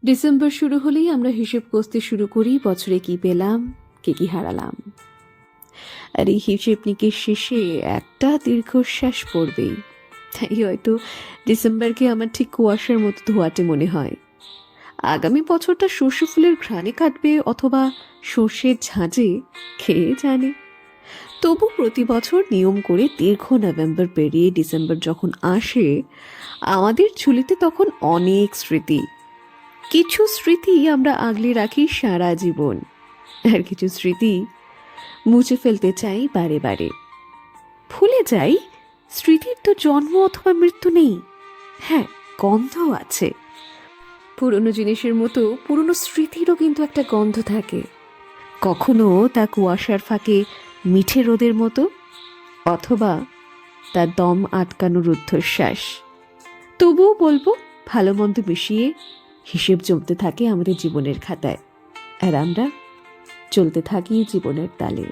December শুরু হলেই আমরা হিসেব কষতে শুরু করি বছরে কি পেলাম, কি হারালাম। আর এই হিসেব নিকেশ শেষে একটা দীর্ঘশ্বাস পড়বেই। তাই হয়তো ডিসেম্বরকে আমার ঠিক কুয়াশার মতো ধোয়াটে মনে হয়। আগামী বছরটা সর্ষে ফুলের ঘ্রাণে কাটবে অথবা সর্ষের ঝাঁঝে, খেয়ে জানে। তবু প্রতি বছর নিয়ম করে দীর্ঘ নভেম্বর পেরিয়ে ডিসেম্বর যখন আসে, আমাদের ঝুলিতে তখন অনেক স্মৃতি। কিছু স্মৃতি আমরা আগলে রাখি সারা জীবন, আর কিছু স্মৃতি মুছে ফেলতে চাই বারে বারে। ভুলে যাই স্মৃতির তো জন্ম অথবা মৃত্যু নেই, হ্যাঁ গন্ধ আছে। পুরনো জিনিসের মতো পুরনো স্মৃতিরও কিন্তু একটা গন্ধ থাকে। কখনো তা কুয়াশার ফাঁকে মিঠে রোদের মতো, অথবা তার দম আটকানো রুদ্ধশ্বাস। তবুও বলবো, ভালো মন্দ মিশিয়ে হিসেব জমতে থাকে আমাদের জীবনের খাতায়, আর আমরা চলতে থাকি জীবনের তালে।